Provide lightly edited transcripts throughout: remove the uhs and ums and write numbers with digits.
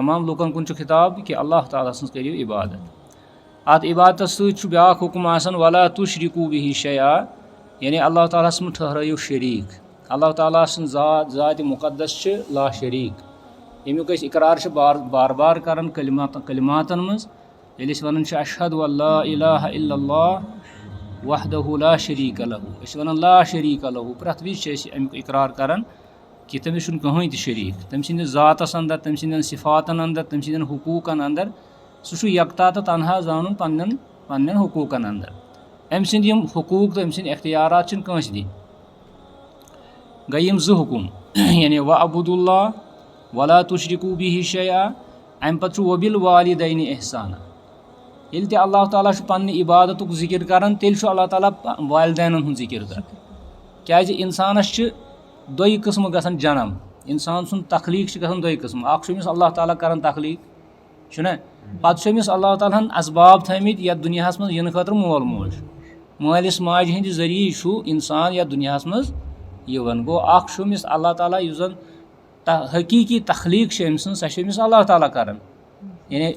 तमाम लोकन कुन खिताब कि अल्लाह ताला सन्स करियो इबादत। अत इबादत सत ब्याक हुकुम आसन वला तुशरिकू बिही शैआ, यानी अल्लाह ताला मं ठहराइयो शरीक। अल्लाह ताला ज़ात मुक़द्दस ला शरीक, यमुक इकरार बार बार कर कलिमातन मज वन अशहदु अल्ला इलाहा इल्लल्लाह वहदहु ला शरीक लहु, वन ला शरीक लहु, प्रथ विज अमुक इकरार कर कि तमिस कहीं तो शरीक, तम सद ज़ातस अंदर, तम सद सिफातन अंदर, तम सद हुकूकन अंदर सह यकता तो तनहा जान पन्न हुकूकन अंदर। अम सद हुकूक तो अम सद इख्तियारात कंस दिन गई जो हुकुम, यानी वअबुदुल्लाह वला तुशरिकू बिही शैआ। अम पे वबिल वालिदैन एहसाना, ये ते अल्लाह ताला पन्न इबादत जिक्र कर तेल अल्लाह ताला वालिदैन हूँ जिक्र कर। क्या इंसानस दोई किस्म गसन जन्म, इंसान सुन तखलीक गसन दोई किस्म, अमिस अल्लाह ताला कर तखलीक ना, पे अल्लाह ताला असबाब थमित या दुनिया मज इन खतर मोल मोज, मालिस माज हंद जरिए इंसान या दुनिया मज यवन। गो अमिस अल्लाह ताला जन हकीकी तखलीक सह अल्लाह ताला कर, यानी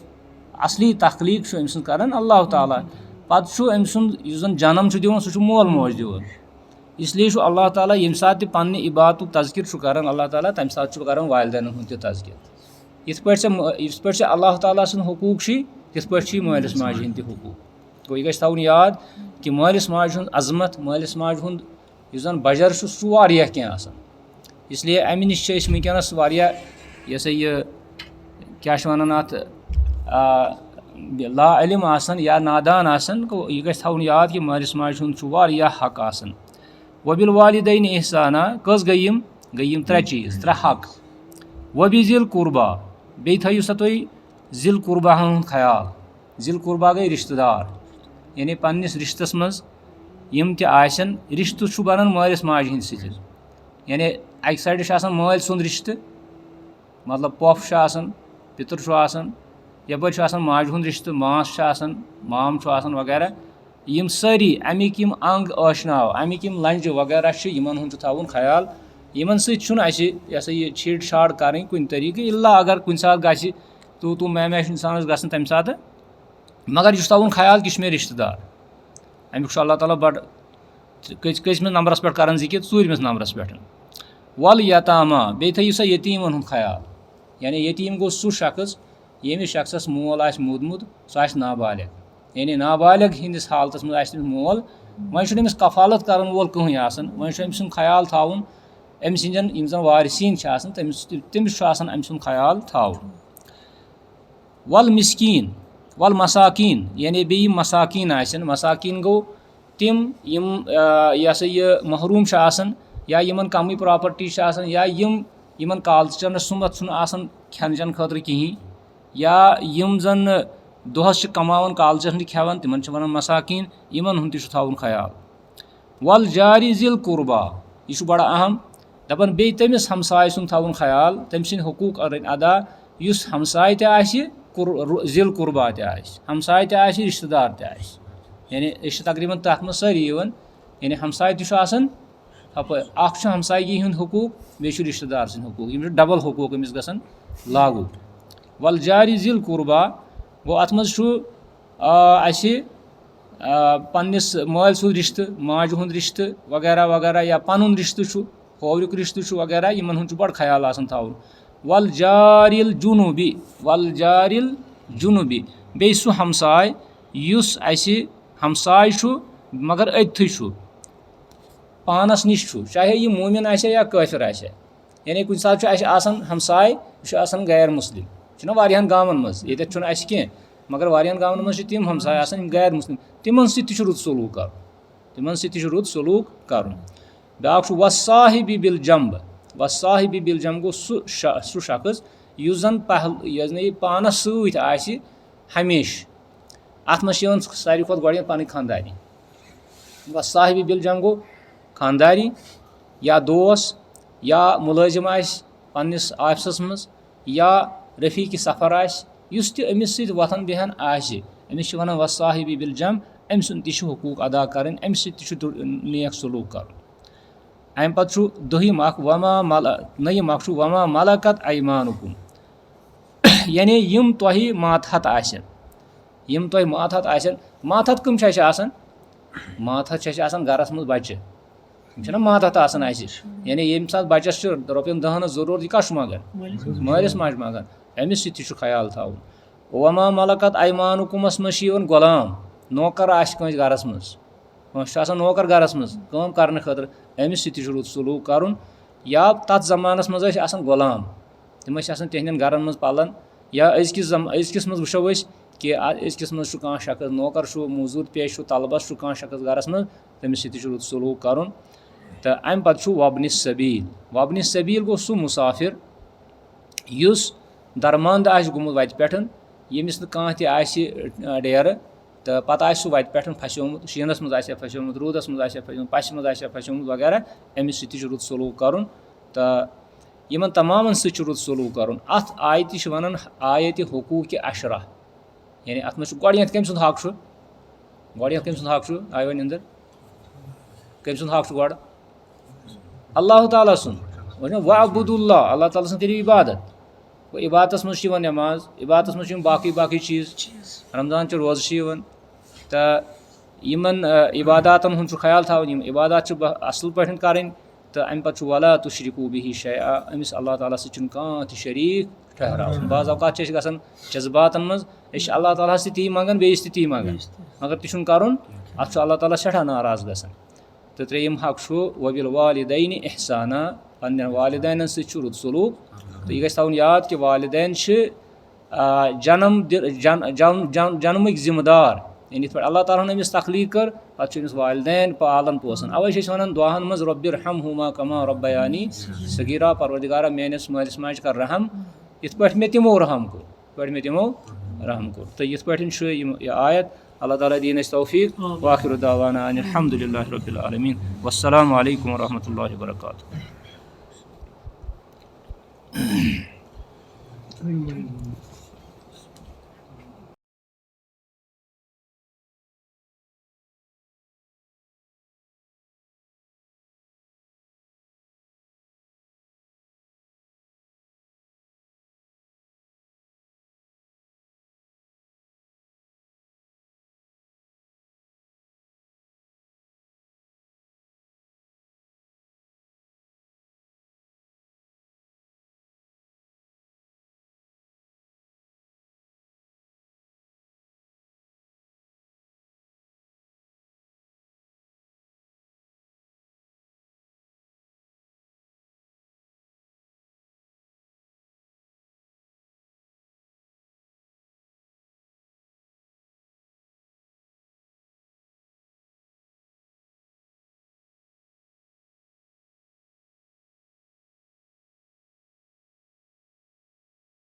असली तखलीक कर अल्लाह ताला। पे अम सुन जन्म दिवन सह मोल मोज दिवन, इसलिए अल्लाह ताला यम सात पन्न इबादत तज़किर कर अल्लाह ताला तम सात कर वालिदैन हूँ तज़किर। इस पे अल्लाह ताला सुन हुकूक तिथ पे मालिस माज हंद हुकूक। गो यह गवन याद कि मालिस माज हूँ अजमत, मालिस माज हूँ जन बजर वारिया कह, इसलिए अमि नश वनकस यह सा यह क्या वन अत ला इल्म आसन या नादान आसन। गो यह गवन याद कि मालिस माज हूँ वारिया हक आसन। वबिल वालिदैन एहसाना कस गयम त्रे चीज़ त्रे हक। वबि ज़िल कुर्बा, बे थो सा तुम ज़िल कुर्बा हूँ ख्याल। ज़िल कुर्बा गई रिश्तेदार, यानी पन्निस रिश्तस मज यम तन रिश्त बनान मालिस माज हंद सत, यानी अक साइड माल सुंद रिश्त, मतलब पोफ पितर यपर माज हूँ रिश्त, मास माम वगैरह, यम सारी अमिक यम अंग आशनाव अमिक यम लंज वगैरह यमन हूँ थवन ख्याल। यमन सह यह छीड़ छाड़ कर कुन तरीके इल्ला अगर कुन सात ग तू मैं इंसानस गसन तम सात, मगर यह थवन ख्याल कि मे रिश्तेदार। अमुक अल्लाह ताला बड़ कस्मिस नंबरस पे कर जिक्र, ूरमिस नंबरस पे। वल यतामा, बे थो सा यतीमन हूँ ख्याल, यानी यतीम गो सह शख्स यमिस शख्सस मोल आ मोदमुत सह नाबालिग, यानी नाबालिग हंदिस हालत मज मोल, वह अमिस कफालत कर वोल कहीं आसन, वह अम सुन ख्याल थवन अम सदन यम जन वारिसीन तमिस अम सुन ख्याल थवन। वल मिस्कीन वल मसाकीन, यानी बे मसाकीन आसन, मसाकीन गो तिम यम यह सा यह महरूम आसन, या यमन कम प्रॉपर्टी आसन, या यमन कालचन सुमत आसन खेन चन खतर कहीं, या यम जन दोहस कमान कालचन खेवान तिमन वन मसाकीन, यमन हूँ थवन ख्याल। वल जारी ज़िल कुर्बा, यह बड़ा अहम, दपान बे तमिस हमसाय सुन थवन ख्याल, तम सद हुकूक अदा, युस हमसाय ज़िल कुर्बा हमसाय रिश्तेदार तस, यानी तकरीबन तथ मज सारी यानी हमसाय तन हमसायगी हूँ हुकूक, बे रिश्तेदार सद हुकूक, यम डबल हुकूक अमिस गसन लागू। वल जारी ज़िल कुर्बा गो अत मज पन्निस माल सुद रिश्त, माज हूँ रिश्त वगैरह वगैरह, या पन रिश्त खोवरुक रिश्त वगैरह, यमन हूँ बड़ ख्याल थवन। वल जारिल जुनूबी, वल जारिल जुनूबी, बे सह हमसाय युस हमसाय मगर अथी पानस निश, चाहे यह मोमिन या काफिर आ, यानी कुछ सात हमसाय गैर मुस्लिम वारियान गामन मज ये कह, मगर वारियान गामन मज तिम हमसाय गैर मुस्लिम, तिमन सत रुत सलूक कर, तिमन सत रुत सलूक कर। ब्याक वसाहिबि बिल जम्ब, वसाहिबि बिल जम्ब गो सह शख्स युस जन पानस सत हमेश, अत मज सारी खुद गो पन खानदारी। वसाहिबि बिल जम्ब गो खानदारी, या दोस्त, या मुलाजिम पन्निस ऑफिसस मज, या रफ़ीक सफ़र आस अमिस सत वथन बेहन अमिस वन वसाहिबि बिल जम, अम सुन हुकूक अदा कर, अम नेक सलूक कर। अम पे दहिम नयम वमा मलकत ऐमानुकुम, यानी यम तोहि मातहत आसन यम तोहि मातहत आसन मातहत कम छ आसन मातहत छ आसन गरस मज बच्चे यम मातहत आसन आसि यानी यम साथ बच्चस रुपयन 10 जरूरत यह कस मगन मालिस माज मगन अमिस सि ख्याल थवन वमा मलकत ऐमानुकुमस मस गुलाम नौकर आस गरस मज नौकर गरस मज काम करने खतर अमिस सि रुत सलूक करुन या तथ जमानस मज गुलाम तम तिहन गरन मज पलन या अजकिस मज वुचो कि अजकिस मज कह शख्स नौकर मजूर पेश तलबस कह शख्स गरस मज तमिस सि रुत सलूक करुन तो अम पत् वबन सबील गो सह मुसाफिर युस दरमंद आस गुमुत वत पे यमिस कह डेर तो पतः सह वत पे फस्योमुत शीनस मज फस्योमुत रूदस मज फस्योमुत पश मज फस्योमुत वगैरह अमिस सह रुत सलूक करुन तो यमन तमाम सह रुत सलूक करुन अत आयत वन आयत हुकूक अशरा यानी अत मज गॉड कम सुंद हक गॉड कम सुंद हक आयो निंदर कम सुंद हक गॉड अल्लाह ताला सुन वअबुदुल्लाह अल्लाह ताला सुन करियो इबादत इबादत मज नमाज इबादत मज बाकी बाकी चीज़ रमजान रोज़ तो यमन इबादतन हुन ख्याल थवन इबादत असल पे करें तो अम पे वला तुशरिकू बिही शैआ अमिस अल्लाह ताला सह कह शरीक ठहराव बाज़ औकात गसन जज्बातन मज अल्लाह ताला ती मंगन बेस ती मंगन मगर तह करुन अत अल्लाह ताला सठा नाराज गसन तो त्रेयम हक वबिल वालिदैन एहसाना पन्न वालिदैन सह रुत सलूक तो यह गो याद कि वालिदैन जन्मक जिम्मेदार यानी पे अल्लाह ताला अमिस तखलीक कर पे वालिदैन पालन पोसन अवे वन दुआन मज रब्बिरहमहुमा कमा रब्बयानी सगीरा परवरदिगारा मेनिस मालिस माज कर रहम इत पे मे तिमो रहम कोर तो इत पे यह आयत अल्लाह ताला दीन तौफीक व आखिरु दावाना अनिल हम्दुलिल्लाहि रब्बिल आलमीन वस्सलामु अलैकुम व रहमतुल्लाहि व बरकातुहू